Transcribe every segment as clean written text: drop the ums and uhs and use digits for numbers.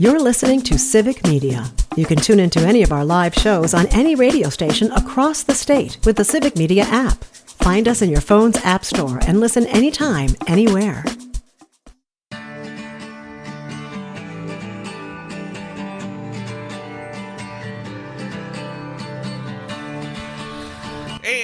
You're listening to Civic Media. You can tune into any of our live shows on any radio station across the state with the Civic Media app. Find us in your phone's app store and listen anytime, anywhere.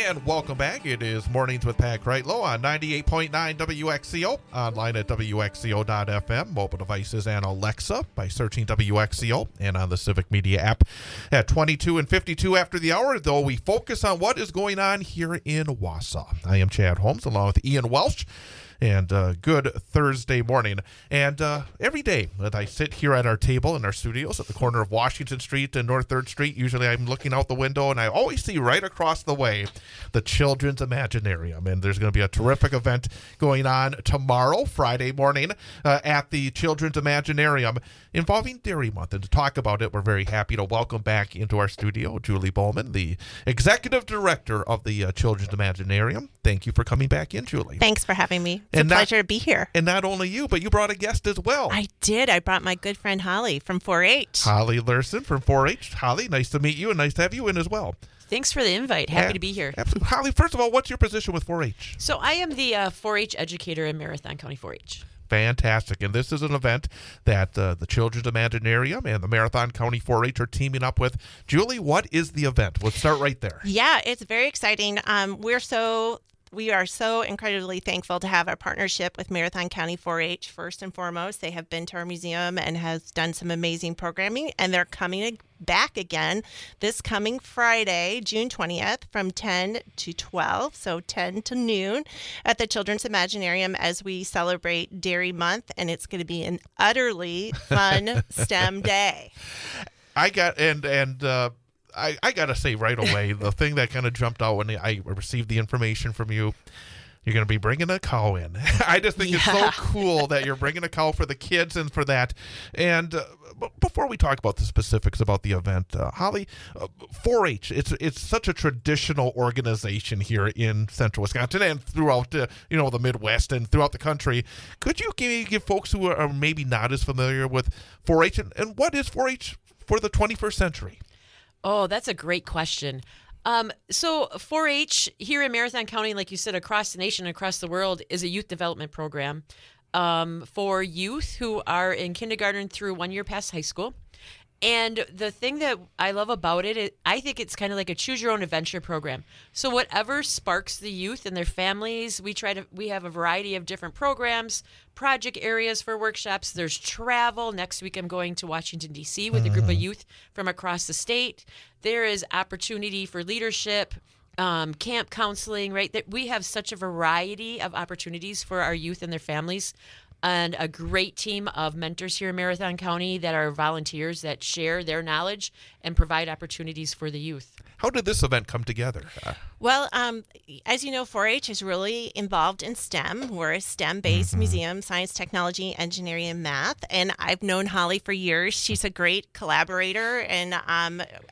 And welcome back. It is Mornings with Pat Kreitlow on 98.9 WXCO, online at WXCO.FM, mobile devices and Alexa by searching WXCO, and on the Civic Media app at 22 and 52 after the hour, though we focus on what is going on here in Wausau. I am Chad Holmes, along with Ian Welsh. And good Thursday morning. And every day that I sit here at our table in our studios at the corner of Washington Street and North 3rd Street, usually I'm looking out the window and I always see right across the way the Children's Imaginarium. And there's going to be a terrific event going on tomorrow, Friday morning, at the Children's Imaginarium involving Dairy Month. And to talk about it, we're very happy to welcome back into our studio Julie Bowman, the Executive Director of the Children's Imaginarium. Thank you for coming back in, Julie. Thanks for having me. It's a pleasure to be here. And not only you, but you brought a guest as well. I did. I brought my good friend Holly from 4-H. Holly Luerrsen from 4-H. Holly, nice to meet you and nice to have you in as well. Thanks for the invite. Happy to be here. Absolutely. Holly, first of all, what's your position with 4-H? So I am the 4-H educator in Marathon County 4-H. Fantastic. And this is an event that the Children's Imaginarium and the Marathon County 4-H are teaming up with. Julie, what is the event? Let's start right there. Yeah, it's very exciting. We are so incredibly thankful to have our partnership with Marathon County 4-H. First and foremost, they have been to our museum and has done some amazing programming, and they're coming back again this coming Friday, June 20th, from 10 to 12, so 10 to noon, at the Children's Imaginarium as we celebrate Dairy Month, and it's going to be an utterly fun STEM day. I got to say right away, the thing that kind of jumped out when I received the information from you, you're going to be bringing a cow in. I just think it's so cool that you're bringing a cow for the kids and for that. And before we talk about the specifics about the event, Holly, 4-H, it's such a traditional organization here in central Wisconsin and throughout the Midwest and throughout the country. Could you give folks who are maybe not as familiar with 4-H and what is 4-H for the 21st century? Oh, that's a great question. So 4-H here in Marathon County, like you said, across the nation, across the world, is a youth development program for youth who are in kindergarten through 1 year past high school. And the thing that I love about it, I think it's kind of like a choose your own adventure program. So whatever sparks the youth and their families, we have a variety of different programs, project areas for workshops. There's travel. Next week I'm going to Washington, D.C. with a group of youth from across the state. There is opportunity for leadership, camp counseling, right? That we have such a variety of opportunities for our youth and their families. And a great team of mentors here in Marathon County that are volunteers that share their knowledge and provide opportunities for the youth. How did this event come together? Well, as you know, 4-H is really involved in STEM. We're a STEM-based museum, science, technology, engineering, and math. And I've known Holly for years. She's a great collaborator. And,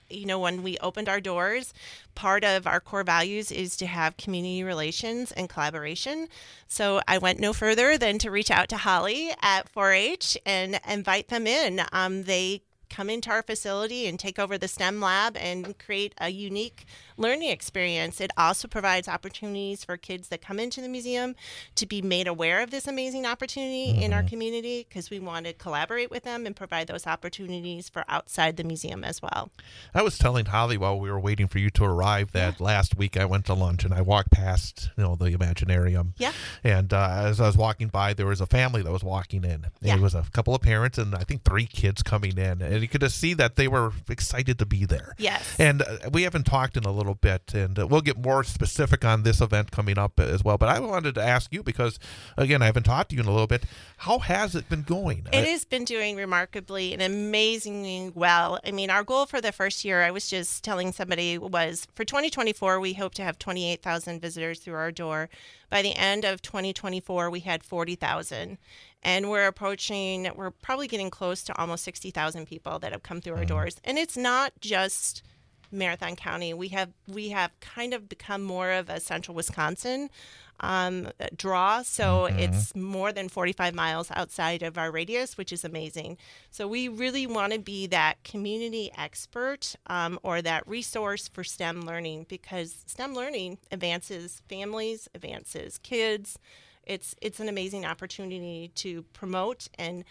when we opened our doors, part of our core values is to have community relations and collaboration. So I went no further than to reach out to Holly at 4-H and invite them in. They come into our facility and take over the STEM lab and create a unique learning experience. It also provides opportunities for kids that come into the museum to be made aware of this amazing opportunity in our community, because we want to collaborate with them and provide those opportunities for outside the museum as well. I was telling Holly while we were waiting for you to arrive that last week I went to lunch and I walked past the Imaginarium. Yeah. And as I was walking by, there was a family that was walking in. Yeah. It was a couple of parents and I think 3 kids coming in. And you could just see that they were excited to be there. Yes. And we haven't talked in a little bit, and we'll get more specific on this event coming up as well. But I wanted to ask you, because, again, I haven't talked to you in a little bit, how has it been going? It has been doing remarkably and amazingly well. I mean, our goal for the first year, I was just telling somebody, was for 2024, we hope to have 28,000 visitors through our door. By the end of 2024, we had 40,000. And we're probably getting close to almost 60,000 people that have come through our doors. And it's not just Marathon County. We have kind of become more of a central Wisconsin draw, so it's more than 45 miles outside of our radius, which is amazing. So we really want to be that community expert or that resource for STEM learning, because STEM learning advances families, advances kids. It's an amazing opportunity to promote and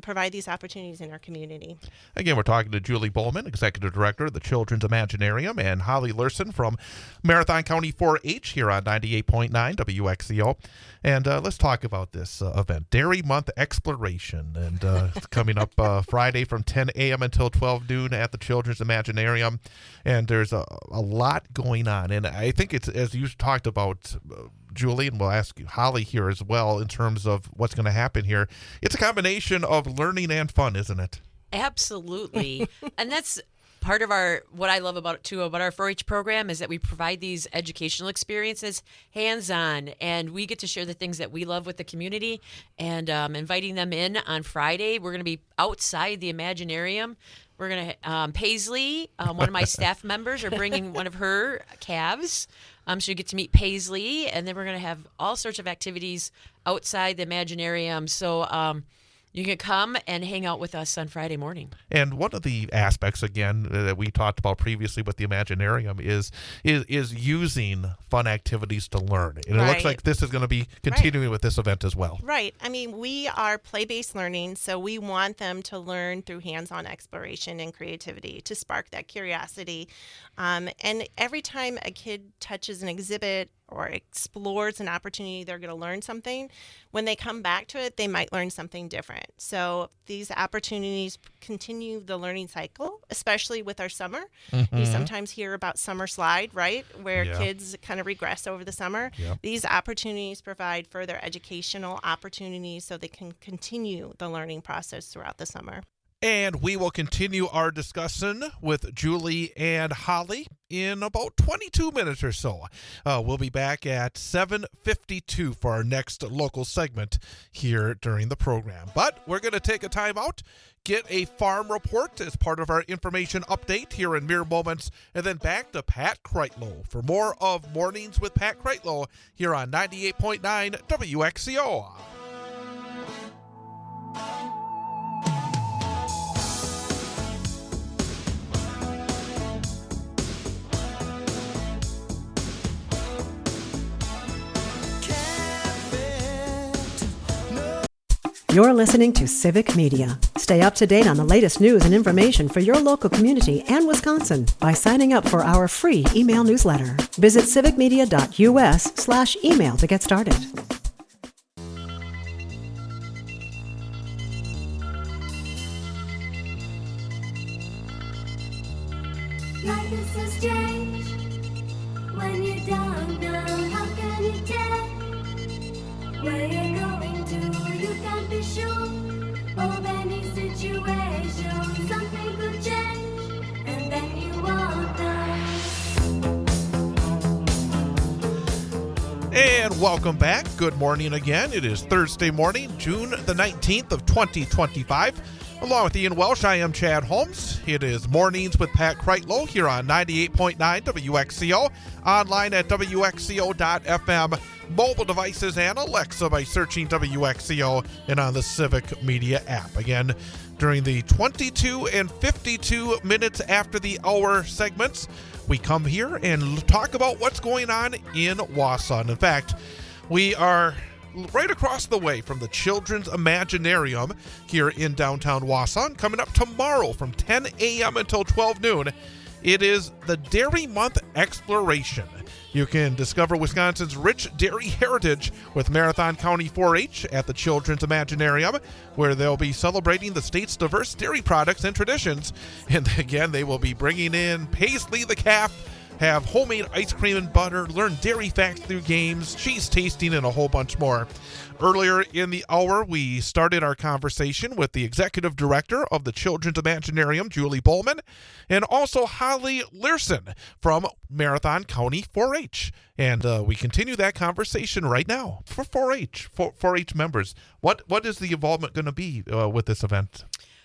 provide these opportunities in our community. Again, we're talking to Julie Bowman, Executive Director of the Children's Imaginarium, and Holly Luerrsen from Marathon County 4-H here on 98.9 WXCO. And let's talk about this event, Dairy Month Exploration. And it's coming up Friday from 10 a.m. until 12 noon at the Children's Imaginarium. And there's a lot going on. And I think it's, as you talked about, Julie, and we'll ask Holly here as well in terms of what's going to happen here. It's a combination of learning and fun, isn't it? Absolutely. And that's part of what I love about our 4-H program is that we provide these educational experiences hands-on, and we get to share the things that we love with the community. And inviting them in on Friday, we're going to be outside the Imaginarium. We're going to, Paislee, one of my staff members, are bringing one of her calves. So you get to meet Paislee, and then we're going to have all sorts of activities outside the Imaginarium. So you can come and hang out with us on Friday morning. And one of the aspects, again, that we talked about previously with the Imaginarium is using fun activities to learn. And it looks like this is going to be continuing with this event as well. Right. I mean, we are play-based learning, so we want them to learn through hands-on exploration and creativity to spark that curiosity. And every time a kid touches an exhibit or explores an opportunity, they're going to learn something. When they come back to it, they might learn something different. So these opportunities continue the learning cycle, especially with our summer. You sometimes hear about summer slide, right, where kids kind of regress over the summer. These opportunities provide further educational opportunities so they can continue the learning process throughout the summer. And we will continue our discussion with Julie and Holly in about 22 minutes or so. We'll be back at 7:52 for our next local segment here during the program. But we're going to take a time out, get a farm report as part of our information update here in mere moments, and then back to Pat Kreitlow for more of Mornings with Pat Kreitlow here on 98.9 WXCO. You're listening to Civic Media. Stay up to date on the latest news and information for your local community and Wisconsin by signing up for our free email newsletter. Visit civicmedia.us/email to get started. Life is so strange when you don't know how can you tell where you're going to. You can't be sure of any situation. Something could change and then you won't know. And welcome back. Good morning again. It is Thursday morning, June the 19th of 2025. Along with Ian Welsh, I am Chad Holmes. It is Mornings with Pat Kreitlow here on 98.9 WXCO, online at WXCO.FM, mobile devices and Alexa by searching WXCO, and on the Civic Media app. Again, during the 22 and 52 minutes after the hour segments, we come here and talk about what's going on in Wausau. In fact, we are right across the way from the Children's Imaginarium here in downtown Wausau. Coming up tomorrow from 10 a.m. until 12 noon, it is the Dairy Month Exploration. You can discover Wisconsin's rich dairy heritage with Marathon County 4-H at the Children's Imaginarium, where they'll be celebrating the state's diverse dairy products and traditions. And again, they will be bringing in Paislee the Calf, have homemade ice cream and butter, learn dairy facts through games, cheese tasting, and a whole bunch more. Earlier in the hour, we started our conversation with the Executive Director of the Children's Imaginarium, Julie Bowman, and also Holly Luerrsen from Marathon County 4-H. And we continue that conversation right now for 4-H members. What is the involvement going to be with this event?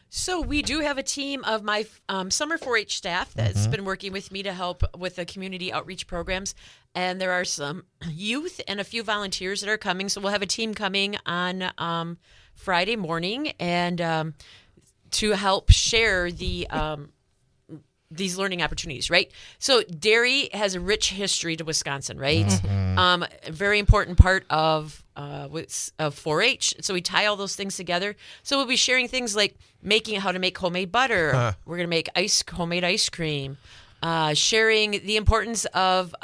So we do have a team of my summer 4-H staff that's been working with me to help with the community outreach programs. And there are some youth and a few volunteers that are coming. So we'll have a team coming on Friday morning and to help share these learning opportunities, right? So dairy has a rich history to Wisconsin, right? A very important part of 4-H. So we tie all those things together. So we'll be sharing things like how to make homemade butter. We're going to make homemade ice cream. Sharing the importance of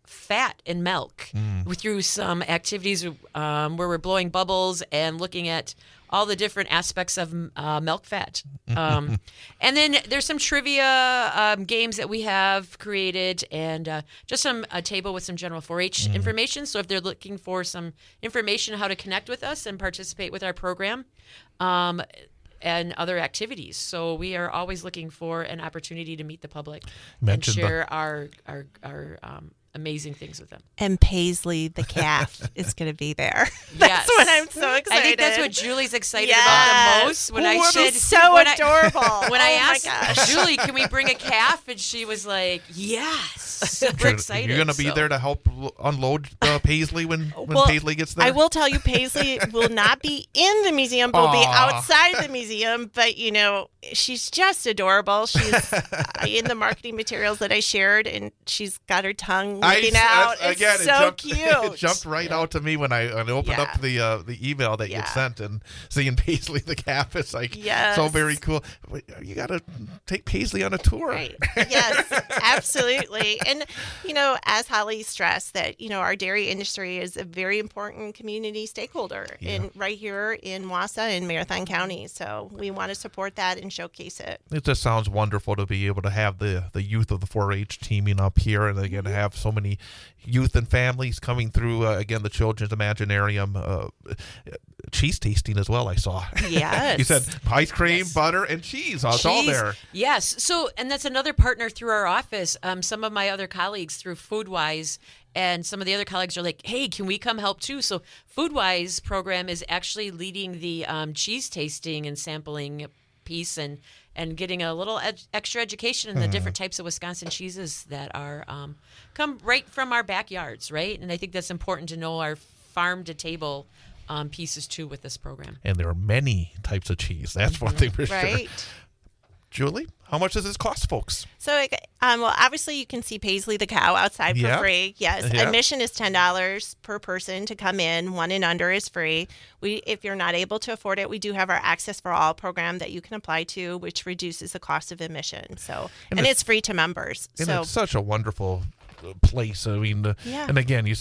fat in milk through some activities where we're blowing bubbles and looking at all the different aspects of milk fat. And then there's some trivia games that we have created and just a table with some general 4-H information. So if they're looking for some information how to connect with us and participate with our program and other activities. So we are always looking for an opportunity to meet the public and share our amazing things with them. And Paislee the Calf is going to be there. That's what I'm so excited. I think that's what Julie's excited about the most. When so adorable. When I asked Julie, can we bring a calf? And she was like, yes. Super excited. You're going to be there to help unload Paislee when Paislee gets there? I will tell you, Paislee will not be in the museum, but will be outside the museum. But, she's just adorable. She's in the marketing materials that I shared, and she's got her tongue looking out. It's so cute. It jumped right out to me when I opened up the email that you sent, and seeing Paislee the Calf is like so very cool. You got to take Paislee on a tour. Right. Yes, absolutely. And, as Holly stressed, that, our dairy industry is a very important community stakeholder right here in Wausau and Marathon County. So we want to support that and showcase it. It just sounds wonderful to be able to have the youth of the 4-H teaming up here, and again to have so many youth and families coming through. Again, the Children's Imaginarium cheese tasting as well. I saw. Yes. You said ice cream, butter, and cheese. It's all there. Yes. So, and that's another partner through our office. Some of my other colleagues through FoodWise. And some of the other colleagues are like, hey, can we come help too? So FoodWise program is actually leading the cheese tasting and sampling piece and getting a little extra education in the different types of Wisconsin cheeses that are come right from our backyards, right? And I think that's important to know our farm to table pieces too with this program. And there are many types of cheese. That's one thing for sure. Right. Julie, how much does this cost, folks? So, obviously you can see Paislee the cow outside for free. Yes. Admission is $10 per person to come in. 1 and under is free. If you're not able to afford it, we do have our Access for All program that you can apply to, which reduces the cost of admission. So, and it's free to members. And it's such a wonderful place. I mean, and again, you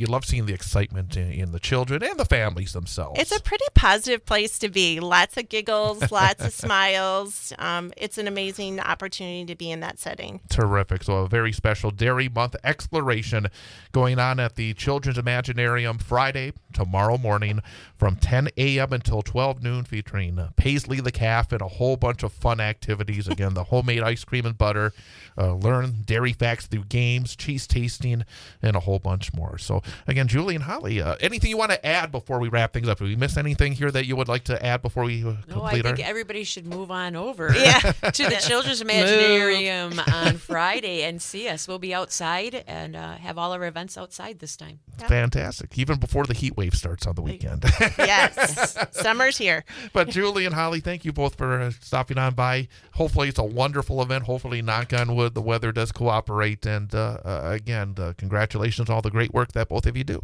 love seeing the excitement in the children and the families themselves. It's a pretty positive place to be. Lots of giggles, lots of smiles. It's an amazing opportunity to be in that setting. Terrific. So a very special Dairy Month exploration going on at the Children's Imaginarium Friday, tomorrow morning from 10 a.m. until 12 noon, featuring Paislee the Calf and a whole bunch of fun activities. Again, the homemade ice cream and butter, learn dairy facts through games, cheese tasting, and a whole bunch more. So again, Julie and Holly, anything you want to add before we wrap things up? Did we miss anything here that you would like to add before we complete No, I think everybody should move on over to the Children's Imaginarium on Friday and see us. We'll be outside and have all our events outside this time. Fantastic. Even before the heat wave starts on the weekend. Yes. Summer's here. But Julie and Holly, thank you both for stopping on by. Hopefully it's a wonderful event. Hopefully, knock on wood, the weather does cooperate. And again, congratulations on all the great work that both of you do.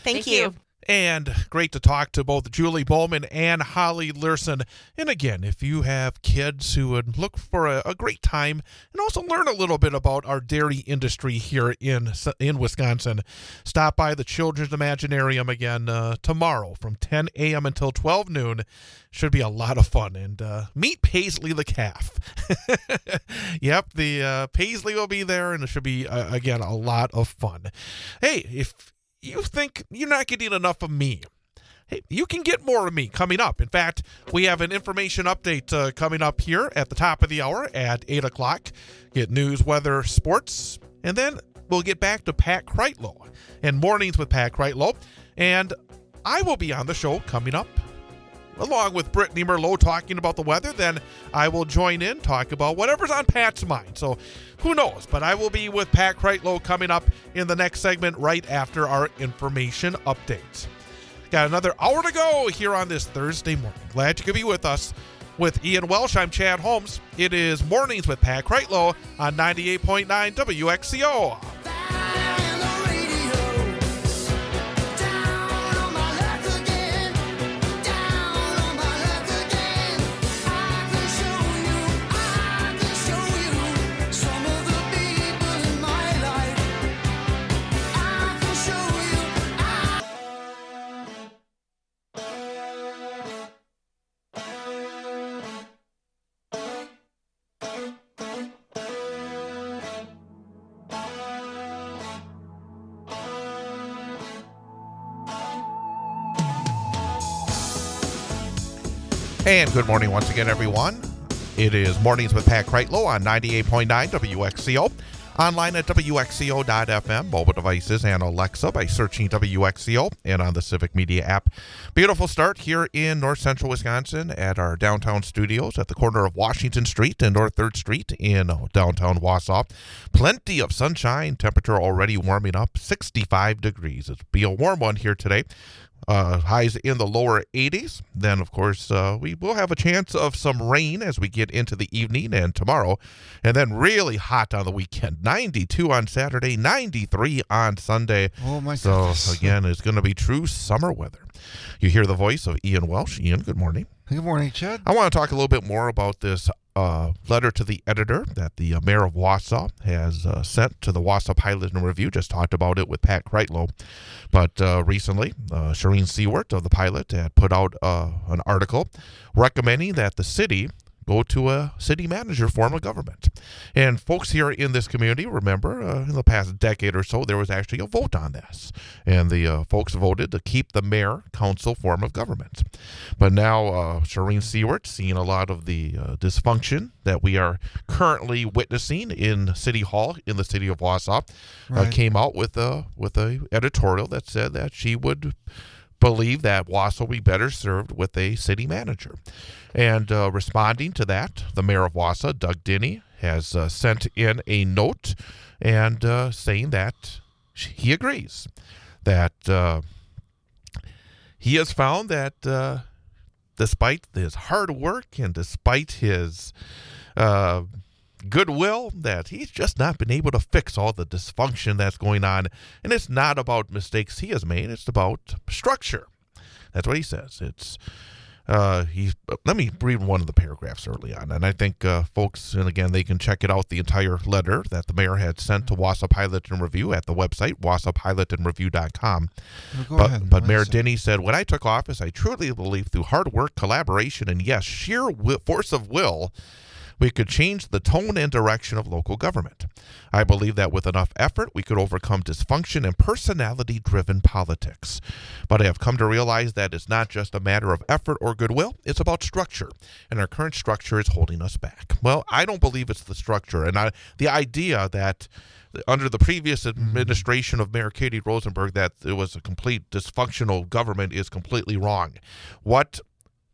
Thank you. And great to talk to both Julie Bowman and Holly Luerrsen. And again, if you have kids who would look for a great time and also learn a little bit about our dairy industry here in Wisconsin, stop by the Children's Imaginarium again tomorrow from 10 a.m. until 12 noon. Should be a lot of fun. And meet Paislee the Calf. Yep, the Paislee will be there, and it should be, again, a lot of fun. Hey, if you think you're not getting enough of me, hey, you can get more of me coming up. In fact, we have an information update coming up here at the top of the hour at 8 o'clock. Get news, weather, sports, and then we'll get back to Pat Kreitlow and Mornings with Pat Kreitlow. And I will be on the show coming up along with Brittany Merlot talking about the weather. Then I will join in, talk about whatever's on Pat's mind. So who knows? But I will be with Pat Kreitlow coming up in the next segment right after our information updates. Got another hour to go here on this Thursday morning. Glad you could be with us. With Ian Welsh, I'm Chad Holmes. It is Mornings with Pat Kreitlow on 98.9 WXCO. And good morning once again, everyone. It is Mornings with Pat Kreitlow on 98.9 WXCO. Online at WXCO.FM, mobile devices, and Alexa by searching WXCO and on the Civic Media app. Beautiful start here in north central Wisconsin at our downtown studios at the corner of Washington Street and North 3rd Street in downtown Wausau. Plenty of sunshine, temperature already warming up, 65 degrees. It'll be a warm one here today. Highs in the lower 80s. Then, of course, we will have a chance of some rain as we get into the evening and tomorrow. And then really hot on the weekend. 92 on Saturday, 93 on Sunday. Oh, my so, goodness. Again, it's going to be true summer weather. You hear the voice of Ian Welsh. Ian, good morning. Good morning, Chad. I want to talk a little bit more about this letter to the editor that the mayor of Wausau has sent to the Wausau Pilot and Review. Just talked about it with Pat Kreitlow. But recently, Shireen Seward of the Pilot had put out an article recommending that the city go to a city manager form of government. And folks here in this community, remember, in the past decade or so, there was actually a vote on this. And the folks voted to keep the mayor-council form of government. But now Shireen Seward, seeing a lot of the dysfunction that we are currently witnessing in City Hall in the city of Wausau, came out with a editorial that said that she would believe that Wausau will be better served with a city manager. And responding to that, the mayor of Wausau, Doug Diny, has sent in a note and saying that he agrees that he has found that despite his hard work and despite his goodwill, that he's just not been able to fix all the dysfunction that's going on. And it's not about mistakes he has made. It's about structure. That's what he says. It's let me read one of the paragraphs early on. And I think folks, and again, they can check it out, the entire letter that the mayor had sent to Wausau Pilot and Review at the website, wausaupilotanreview.com. But Mayor Diny said, when I took office, I truly believed through hard work, collaboration, and yes, sheer force of will, we could change the tone and direction of local government. I believe that with enough effort, we could overcome dysfunction and personality-driven politics. But I have come to realize that it's not just a matter of effort or goodwill, it's about structure. And our current structure is holding us back. Well, I don't believe it's the structure. And the idea that under the previous administration of Mayor Katie Rosenberg that it was a complete dysfunctional government is completely wrong.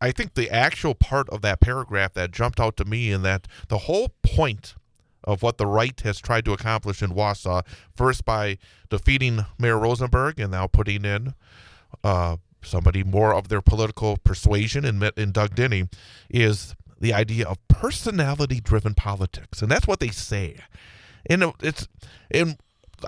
I think the actual part of that paragraph that jumped out to me, and that the whole point of what the right has tried to accomplish in Wausau, first by defeating Mayor Rosenberg and now putting in somebody more of their political persuasion in Doug Diny, is the idea of personality-driven politics. And that's what they say. And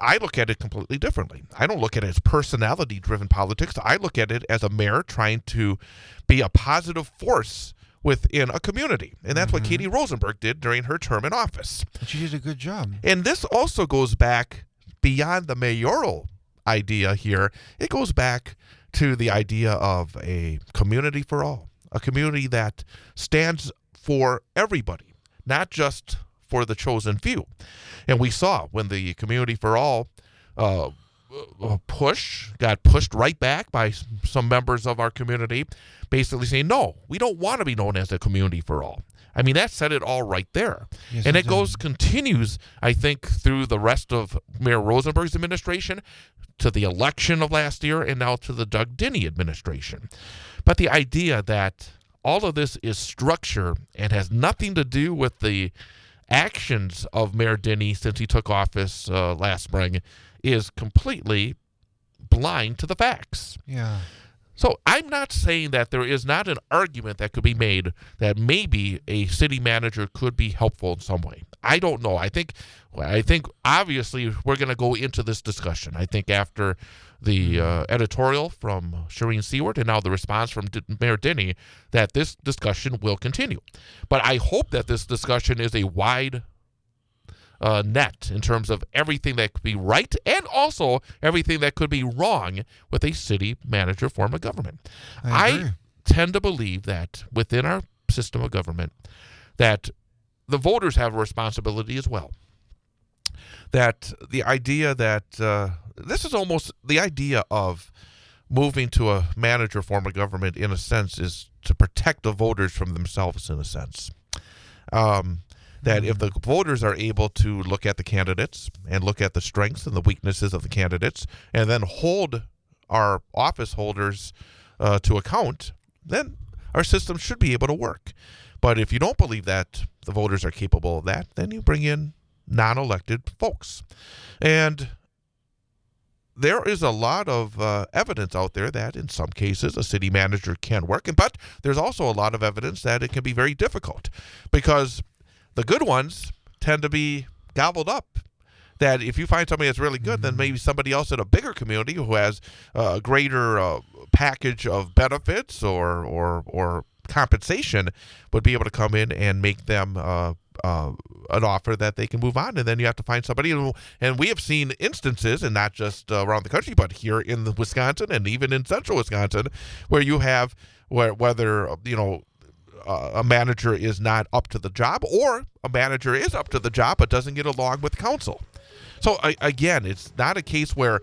I look at it completely differently. I don't look at it as personality-driven politics. I look at it as a mayor trying to be a positive force within a community. And that's what Katie Rosenberg did during her term in office. But she did a good job. And this also goes back beyond the mayoral idea here. It goes back to the idea of a community for all, a community that stands for everybody, not just for the chosen few. And we saw when the Community for All got pushed right back by some members of our community, basically saying, no, we don't want to be known as a community for all. I mean, that said it all right there. Yes, and it continues, I think, through the rest of Mayor Rosenberg's administration, to the election of last year, and now to the Doug Diny administration. But the idea that all of this is structure and has nothing to do with the actions of Mayor Diny since he took office last spring is completely blind to the facts. Yeah. So I'm not saying that there is not an argument that could be made that maybe a city manager could be helpful in some way. I don't know. I think obviously we're going to go into this discussion. I think after the editorial from Shireen Seward and now the response from Mayor Diny, that this discussion will continue. But I hope that this discussion is a wide net in terms of everything that could be right and also everything that could be wrong with a city manager form of government. I tend to believe that within our system of government that the voters have a responsibility as well. That the idea that this is almost the idea of moving to a manager form of government in a sense is to protect the voters from themselves in a sense. That if the voters are able to look at the candidates and look at the strengths and the weaknesses of the candidates and then hold our office holders to account, then our system should be able to work. But if you don't believe that the voters are capable of that, then you bring in non-elected folks. And there is a lot of evidence out there that in some cases a city manager can work, but there's also a lot of evidence that it can be very difficult because the good ones tend to be gobbled up. That if you find somebody that's really good, then maybe somebody else in a bigger community who has a greater package of benefits or compensation would be able to come in and make them an offer that they can move on. And then you have to find somebody. And we have seen instances, and not just around the country, but here in Wisconsin and even in central Wisconsin, where you have whether a manager is not up to the job or a manager is up to the job but doesn't get along with council. So again, it's not a case where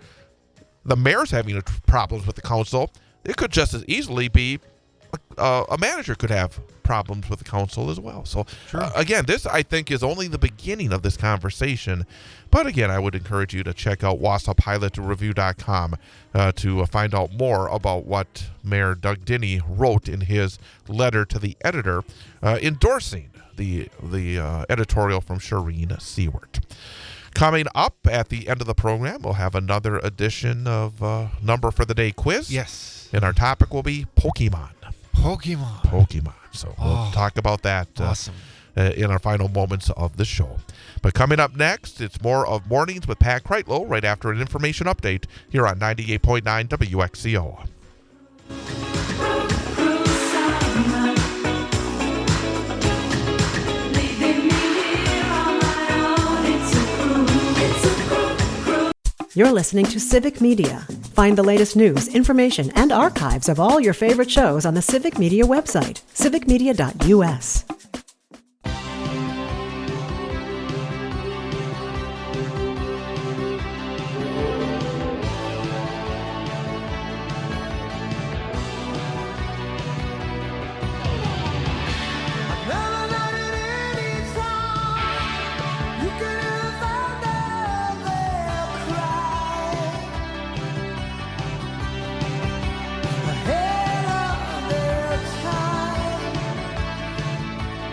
the mayor's having problems with the council. It could just as easily be a manager could have problems with the council as well. So again, this I think is only the beginning of this conversation. But again, I would encourage you to check out WausauPilotReview.com to find out more about what Mayor Doug Diny wrote in his letter to the editor endorsing the editorial from Shireen Seward. Coming up at the end of the program, we'll have another edition of Number for the Day quiz. Yes. And our topic will be Pokemon. So we'll talk about that Awesome. In our final moments of the show. But coming up next, it's more of Mornings with Pat Kreitlow right after an information update here on 98.9 WXCO. You're listening to Civic Media. Find the latest news, information, and archives of all your favorite shows on the Civic Media website, civicmedia.us.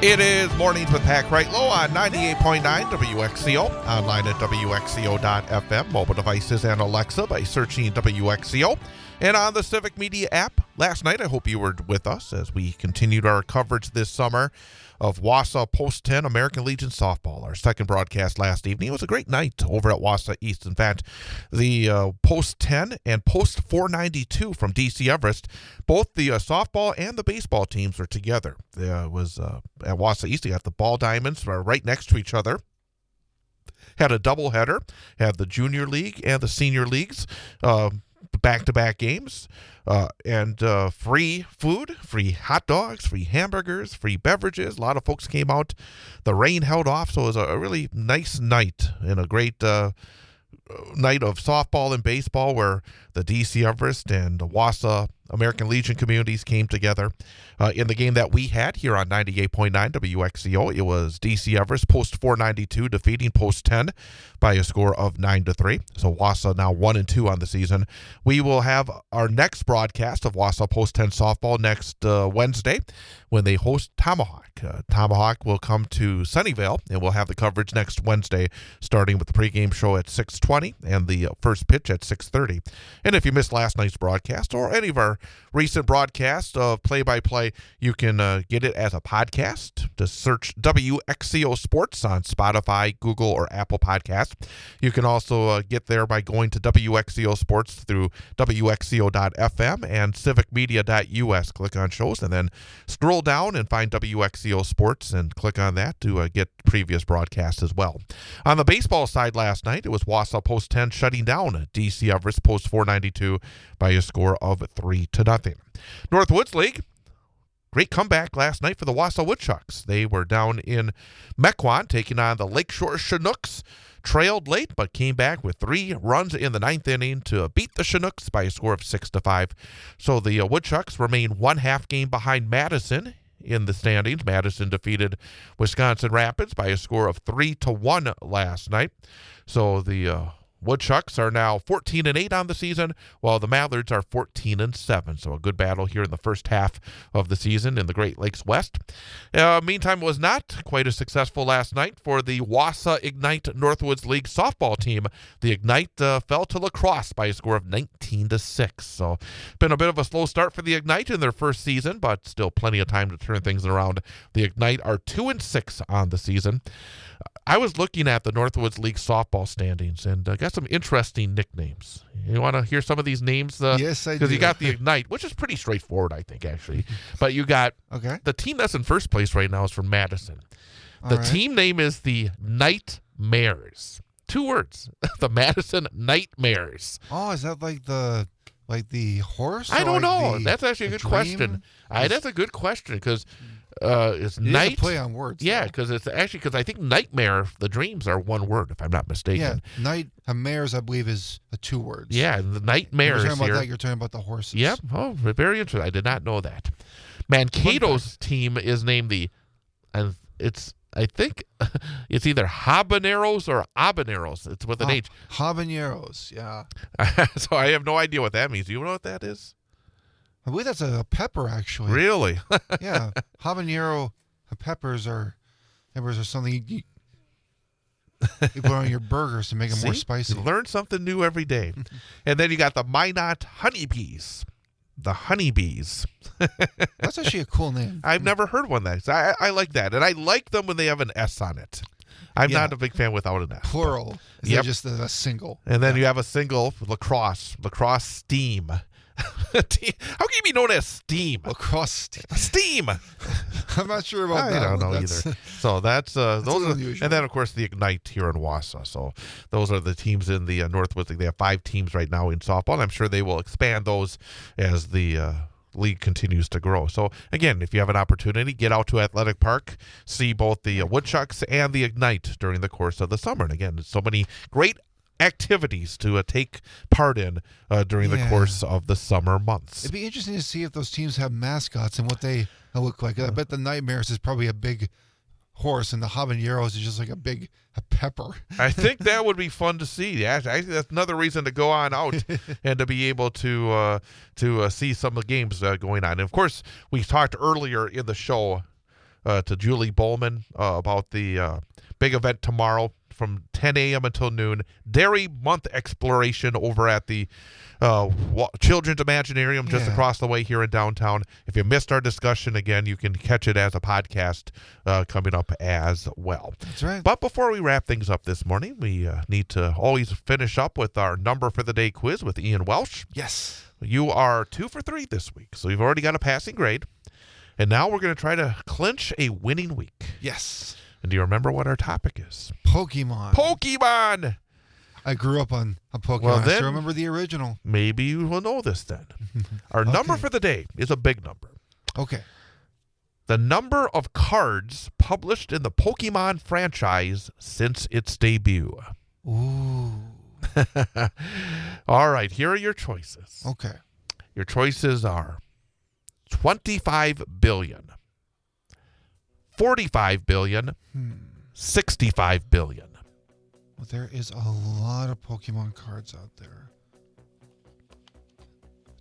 It is Mornings with Pat Kreitlow on 98.9 WXCO, online at WXCO.FM, mobile devices and Alexa by searching WXCO, and on the Civic Media app. Last night, I hope you were with us as we continued our coverage this summer of Wausau Post 10 American Legion Softball. Our second broadcast last evening. It was a great night over at Wausau East. In fact, the Post 10 and Post 492 from DC Everest, both the softball and the baseball teams were together. It was at Wausau East, you got the Ball Diamonds right next to each other. Had a doubleheader, had the junior league and the senior leagues, back-to-back games, and free food, free hot dogs, free hamburgers, free beverages. A lot of folks came out. The rain held off, so it was a really nice night and a great night of softball and baseball where the DC Everest and the Wausau American Legion communities came together in the game that we had here on 98.9 WXCO. It was DC Everest Post 492 defeating Post 10 by a score of 9-3. So Wausau now 1-2 on the season. We will have our next broadcast of Wausau Post 10 softball next Wednesday when they host Tomahawk. Tomahawk will come to Sunnyvale, and we'll have the coverage next Wednesday, starting with the pregame show at 6:20 and the first pitch at 6:30. And if you missed last night's broadcast or any of our recent broadcasts of play-by-play, you can get it as a podcast. Just search WXCO Sports on Spotify, Google, or Apple Podcasts. You can also get there by going to WXCO Sports through WXCO.FM and civicmedia.us. Click on shows and then scroll down and find WXCO Sports and click on that to get previous broadcasts as well. On the baseball side last night, it was Wausau Post 10 shutting down DC Everest Post 492 by a score of 3-0. Northwoods League, great comeback last night for the Wausau Woodchucks. They were down in Mequon taking on the Lakeshore Chinooks. Trailed late, but came back with 3 runs in the 9th inning to beat the Chinooks by a score of 6-5. So the Woodchucks remain 1/2 game behind Madison in the standings. Madison defeated Wisconsin Rapids by a score of 3-1 last night. So the Woodchucks are now 14-8 on the season, while the Mallards are 14-7. So a good battle here in the first half of the season in the Great Lakes West. Meantime, it was not quite as successful last night for the Wausau Ignite Northwoods League softball team. The Ignite fell to lacrosse by a score of 19-6. So been a bit of a slow start for the Ignite in their first season, but still plenty of time to turn things around. The Ignite are 2-6 on the season. I was looking at the Northwoods League softball standings and got some interesting nicknames. You want to hear some of these names? Yes, I do. Because you got the Ignite, which is pretty straightforward, I think, actually. But you got the team that's in first place right now is from Madison. The team name is the Nightmares. 2 words. The Madison Nightmares. Oh, is that like the horse? I don't like know. That's actually a good question. That's a good question because it's night. It's a play on words. Yeah, because it's actually because I think nightmare, the dreams are 1 word, if I'm not mistaken. Yeah, mares, I believe, is 2 words. Yeah, the nightmares you're talking here. about that, you're talking about the horses. Yep. Oh, very interesting. I did not know that. Mankato's team is named and I think it's either Habaneros or Habaneros. It's with an H. Habaneros, yeah. So I have no idea what that means. Do you know what that is? I believe that's a pepper, actually. Really? Yeah. Habanero peppers are something you put on your burgers to make them more spicy. You learn something new every day. And then you got the Minot Honeybees. The Honeybees. That's actually a cool name. I've never heard one that. I like that. And I like them when they have an S on it. I'm not a big fan without an S. Plural. Is that just a single? And then you have a single, lacrosse Steam. How can you be known as Steam? Lacrosse Steam. I'm not sure about that. I don't know either. So that's those are, unusual. And then of course the Ignite here in Wausau. So those are the teams in the Northwoods League. They have 5 teams right now in softball, and I'm sure they will expand those as the league continues to grow. So again, if you have an opportunity, get out to Athletic Park, see both the Woodchucks and the Ignite during the course of the summer. And again, there's so many great activities to take part in during the course of the summer months. It'd be interesting to see if those teams have mascots and what they look like. I bet the Nightmares is probably a big horse, and the Habaneros is just like a pepper. I think that would be fun to see. I think that's another reason to go on out and to be able to see some of the games going on. And of course, we talked earlier in the show to Julie Bowman about the big event tomorrow from 10 a.m. until noon. Dairy Month exploration over at the Children's Imaginarium just across the way here in downtown. If you missed our discussion, again, you can catch it as a podcast coming up as well. That's right. But before we wrap things up this morning, we need to always finish up with our number for the day quiz with Ian Welsh. Yes. You are 2 for 3 this week, so you've already got a passing grade. And now we're going to try to clinch a winning week. Yes. And do you remember what our topic is? Pokemon. Pokemon! I grew up on Pokemon. Well, I then, still remember the original. Maybe you will know this then. Our number for the day is a big number. Okay. The number of cards published in the Pokemon franchise since its debut. Ooh. All right, here are your choices. Okay. Your choices are 25 billion, 45 billion, 65 billion. Well, there is a lot of Pokemon cards out there.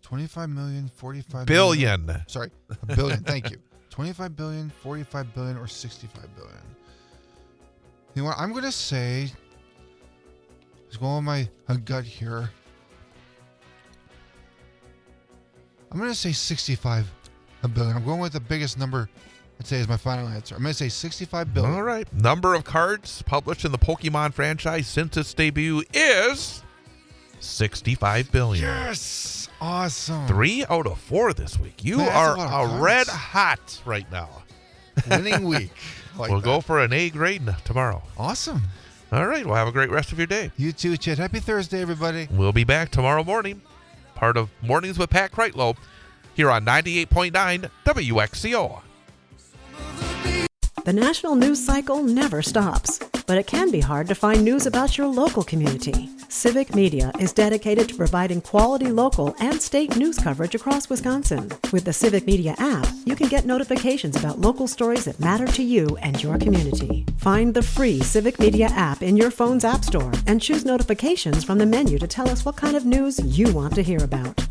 25 million, 45 Billion. million. Sorry, a billion. Thank you. 25 billion, 45 billion, or 65 billion. You know what? I'm going to say, let's go on my gut here. I'm going to say 65 billion. I'm going with the biggest number, I'd say, is my final answer. I'm going to say 65 billion. All right. Number of cards published in the Pokemon franchise since its debut is 65 billion. Yes! Awesome. 3 out of 4 this week. You Man, are that's a lot of cards. red hot right now. Winning week. We'll go for an A grade tomorrow. Awesome. All right. Well, have a great rest of your day. You too, Chet. Happy Thursday, everybody. We'll be back tomorrow morning, part of Mornings with Pat Kreitlow, here on 98.9 WXCO. The national news cycle never stops, but it can be hard to find news about your local community. Civic Media is dedicated to providing quality local and state news coverage across Wisconsin. With the Civic Media app, you can get notifications about local stories that matter to you and your community. Find the free Civic Media app in your phone's app store and choose notifications from the menu to tell us what kind of news you want to hear about.